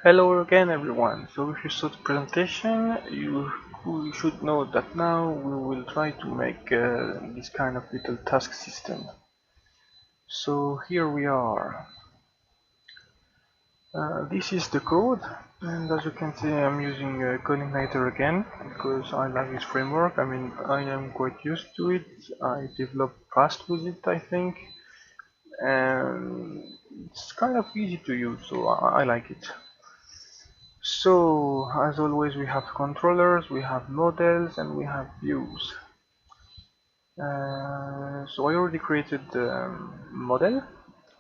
Hello again everyone. So if you saw the presentation, you should know that now we will try to make this kind of little task system. So here we are. This is the code, and as you can see I'm using Coordinator again because I like this framework. I mean, I am quite used to it. I developed fast with it, I think, and it's kind of easy to use, so I like it. So, as always, we have controllers, we have models, and we have views. So I already created the model,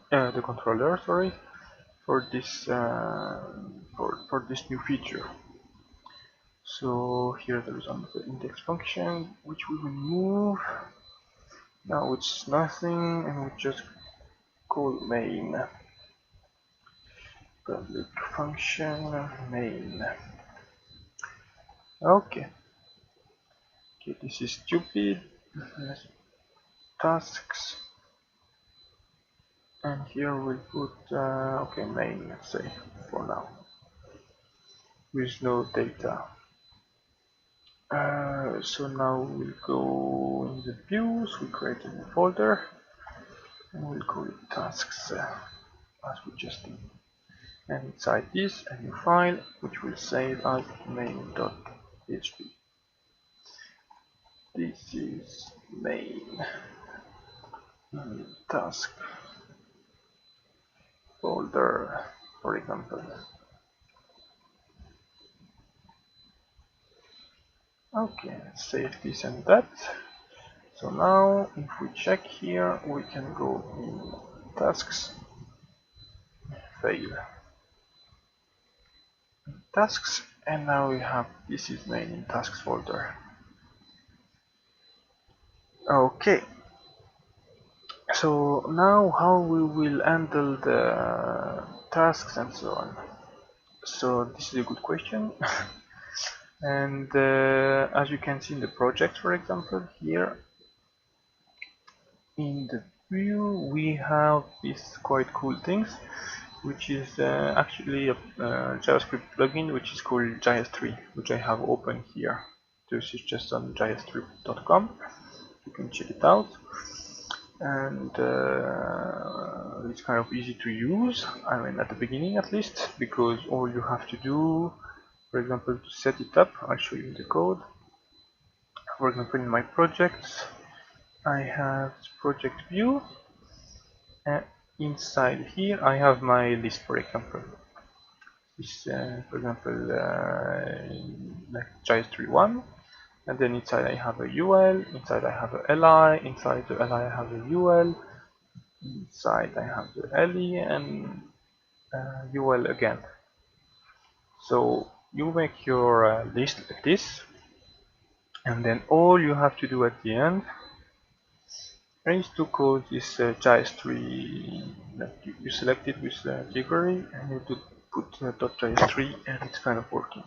the controller, sorry, for this new feature. So here there is another index function which we will move. Now it's nothing, and we just call main public function main. Okay. Okay, this is stupid. Tasks, and here we'll put okay, main, let's say, for now, with no data. So now we'll go in the views, we create a new folder, and we'll call it tasks, as we just did. And inside this, a new file, which we'll save as main.php. This is main task folder, for example. Okay, save this and that. So now, if we check here, we can go in tasks, fail, tasks, and now we have this is main in tasks folder. Okay, so now how we will handle the tasks and so on. So this is a good question. And as you can see in the project, for example, here in the view we have these quite cool things, which is actually a JavaScript plugin which is called JS3, which I have open here. This is just on js3.com. You can check it out, and it's kind of easy to use. I mean, at the beginning at least, because all you have to do, for example, to set it up, I'll show you the code. For example, in my projects, I have project view, and inside here I have my list, for example. This, for example, like JS31, and then inside I have a UL, inside I have a LI, inside the LI I have a UL, inside I have the LE, and UL again. So you make your list like this, and then all you have to do at the end is to call this JS3 that you selected with jQuery, and you do put .js3, and it's kind of working.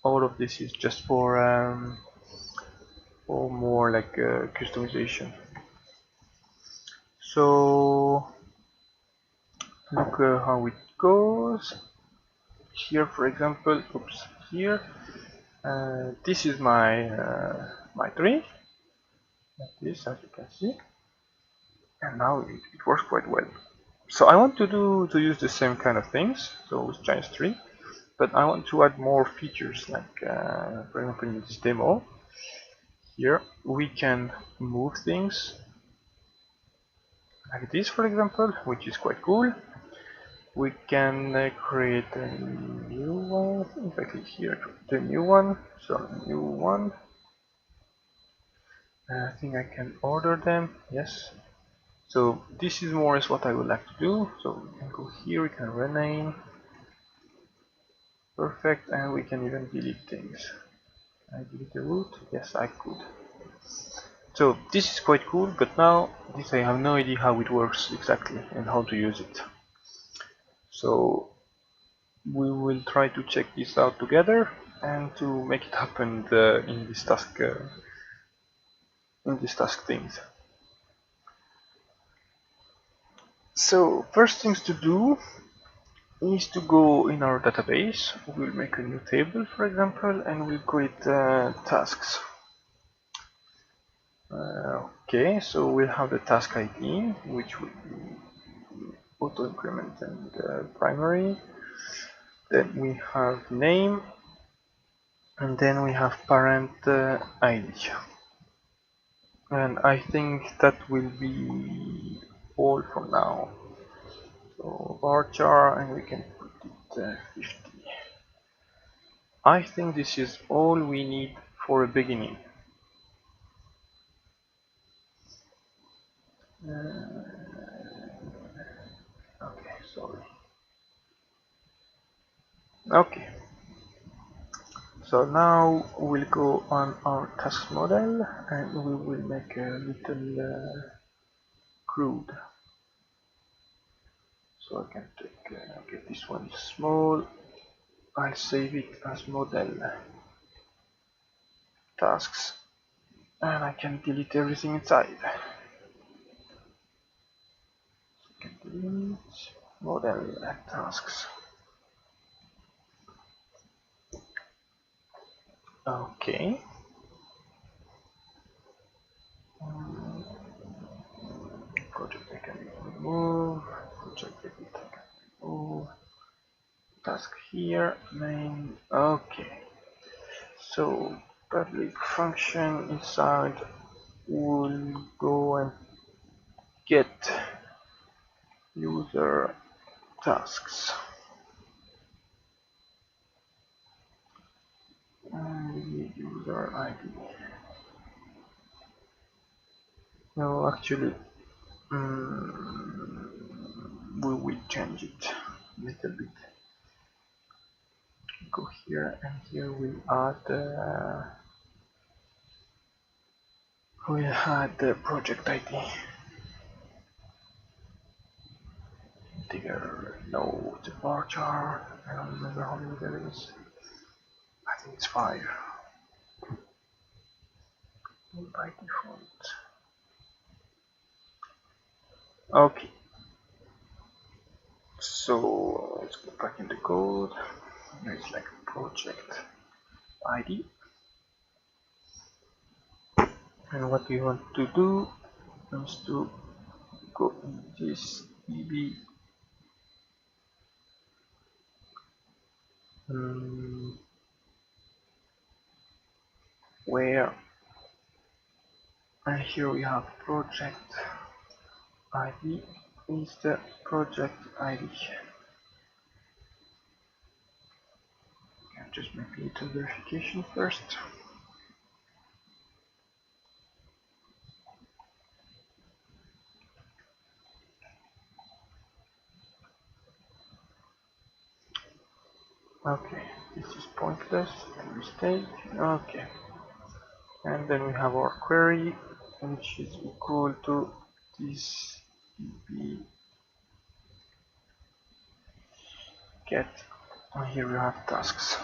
All of this is just for more like customization. So look how it goes. Here, for example, oops, here, this is my tree, like this, as you can see, and now it works quite well. So I want to use the same kind of things, so with JS3, but I want to add more features, like for example in this demo, here we can move things like this, for example, which is quite cool. We can create a new one. If I click here, the new one, so new one. I think I can order them, yes. So this is more or less what I would like to do. So we can go here, we can rename, perfect, and we can even delete things. I delete the root, yes I could. So this is quite cool, but now this I have no idea how it works exactly and how to use it. So we will try to check this out together and to make it happen in this task things. So first things to do, is to go in our database. We'll make a new table, for example, and we'll call it tasks. Okay, so we'll have the task ID, which will be auto increment and primary. Then we have name, and then we have parent ID. And I think that will be all for now. So varchar, and we can put it 50. I think this is all we need for a beginning. Okay, sorry. Okay, so now we'll go on our task model and we will make a little crude. So I can take, okay, this one is small. I'll save it as model tasks and I can delete everything inside. So I can delete model tasks. Okay. Project I can remove. Project edit I can remove. Task here, main. Okay. So public function inside will go and get user tasks. And we need user ID. No, actually, we will change it a little bit. Go here and here we'll add the project ID. Digger, no, the bar chart. I don't remember how many there is. I think it's 5 by default. Okay, so let's go back in the code. It's like project ID, and what we want to do is to go in this EB where, and here we have project ID is the project ID. Just make a little verification first. Okay, this is pointless, mistake. Okay, and then we have our query, which is equal to this db get, and here we have tasks.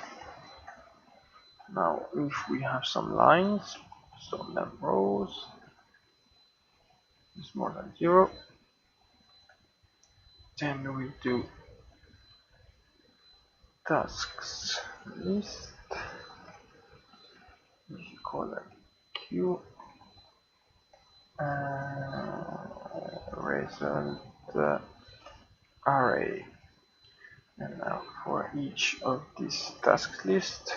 Now if we have some lines, some num rows is more than 0, then we do tasks list, we call it q result array. And now for each of these tasks list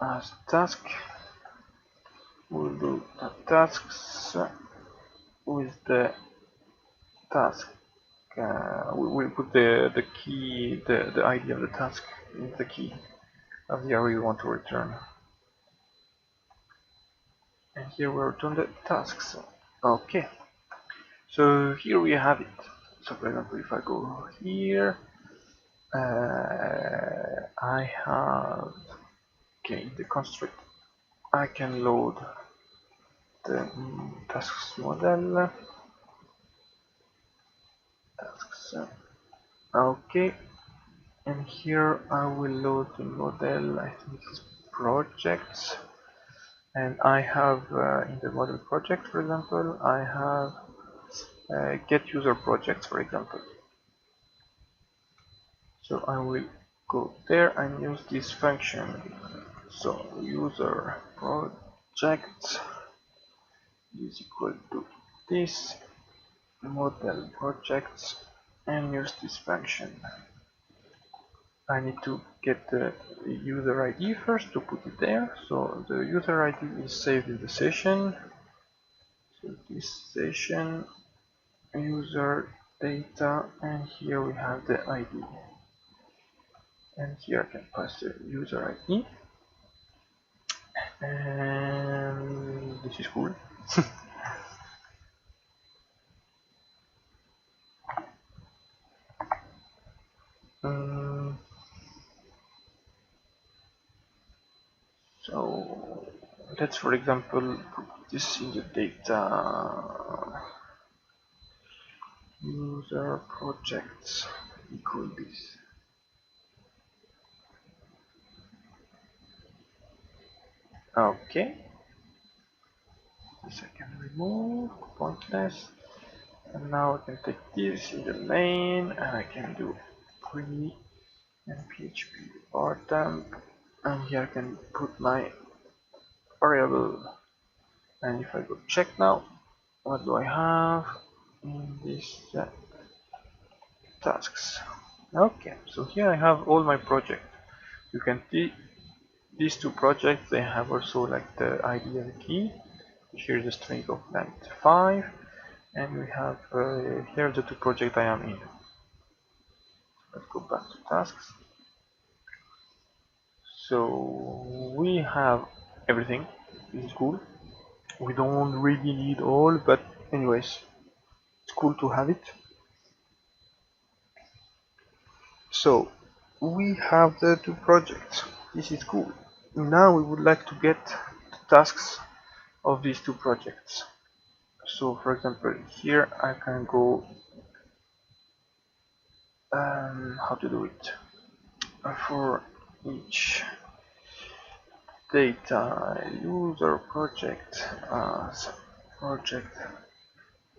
as task, we'll do the tasks with the task. We'll put the key, the ID of the task in the key of the array we want to return. And here we return the tasks. Okay. So here we have it. So for example, if I go here, I have, okay, the constraint. I can load the tasks model. Tasks. Okay. And here I will load the model. I think it's projects. And I have in the model project, for example, I have get user projects, for example. So I will go there and use this function. So user project is equal to this model projects and use this function. I need to get the user ID first to put it there. So the user ID is saved in the session. So this session user data, and here we have the ID. And here I can pass the user ID. And this is cool. So let's, for example, put this in the data user projects equal this. Okay, this I can remove, pointless. And now I can take this in the main and I can do pre and php temp, and here I can put my variable. And if I go check now, what do I have in this tasks? Okay, so here I have all my projects. You can see these two projects, they have also like the ID and key. Here is a string of length 5, and we have here the two projects I am in. Let's go back to tasks. So we have everything. This is cool. We don't really need all, but anyways, it's cool to have it. So we have the two projects. This is cool. Now we would like to get the tasks of these two projects. So for example, here I can go how to do it. For each data user project as project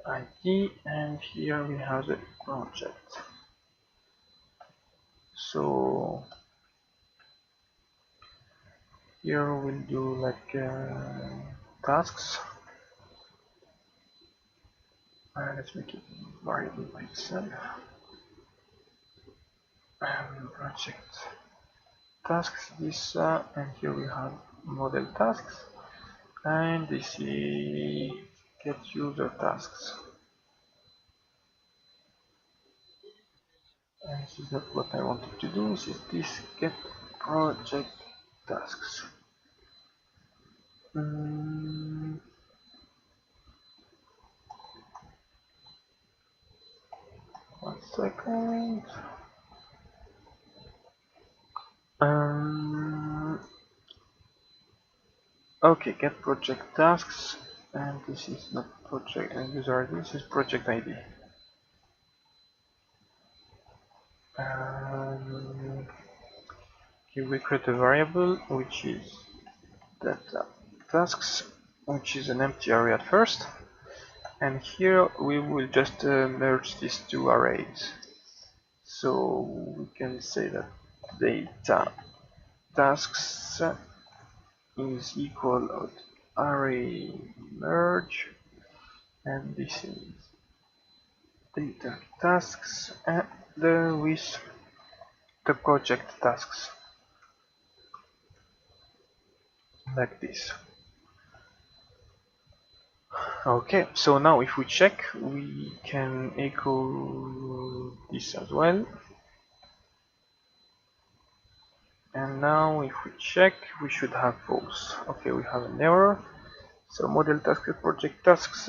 ID, and here we have the project. So here we'll do like tasks. Let's make it variable by itself. Project tasks, this and here we have model tasks, and this is get user tasks. And this is not what I wanted to do. This is this get project tasks. One second. Okay, get project tasks, and this is not project and user ID. This is project ID. Here we create a variable which is data tasks, which is an empty array at first, and here we will just merge these two arrays. So we can say that data tasks is equal to array merge, and this is data tasks and with the project tasks, like this. Okay, so now if we check, we can echo this as well. And now if we check, we should have false. Okay, we have an error. So model task project tasks,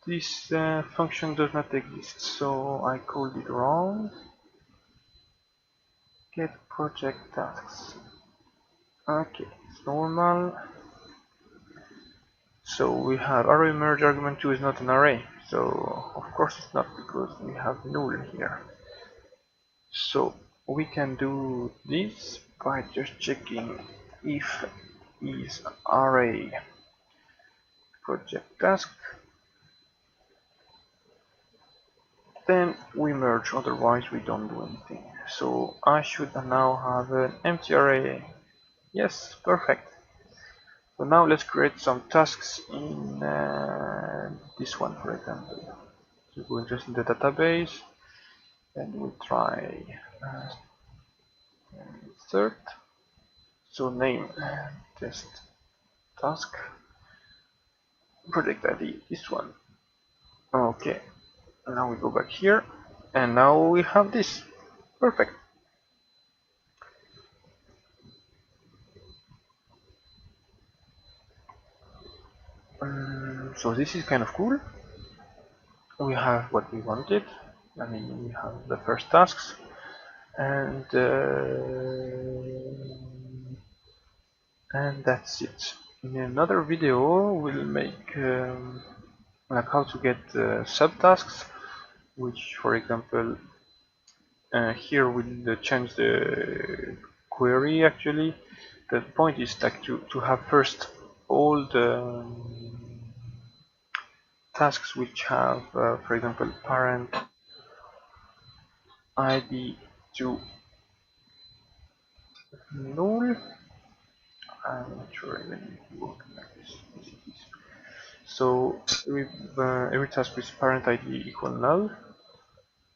this function does not exist, so I called it wrong. Get project tasks. Okay, it's normal. So we have array merge argument 2 is not an array, so of course it's not, because we have null here. So we can do this by just checking if is array project task, then we merge, otherwise we don't do anything. So I should now have an empty array. Yes, perfect. So now let's create some tasks in this one, for example. So we'll just in the database and we'll try insert. So name test task, project ID, this one. Okay, now we go back here and now we have this. Perfect. So this is kind of cool. We have what we wanted. I mean, we have the first tasks, and that's it. In another video, we'll make like how to get subtasks, which, for example, here we'll change the query. Actually, the point is like to have first all the tasks which have, for example, parent id to null. I'm not sure even if it works like this. Yes, it is. So every task with parent id equal null,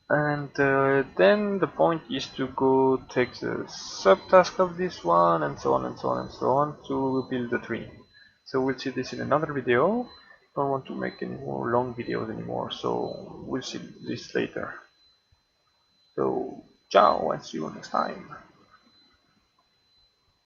and then the point is to go take the subtask of this one, and so on and so on and so on, to build the tree. So we'll see this in another video. Don't want to make any more long videos anymore, so we'll see this later. So ciao and see you next time.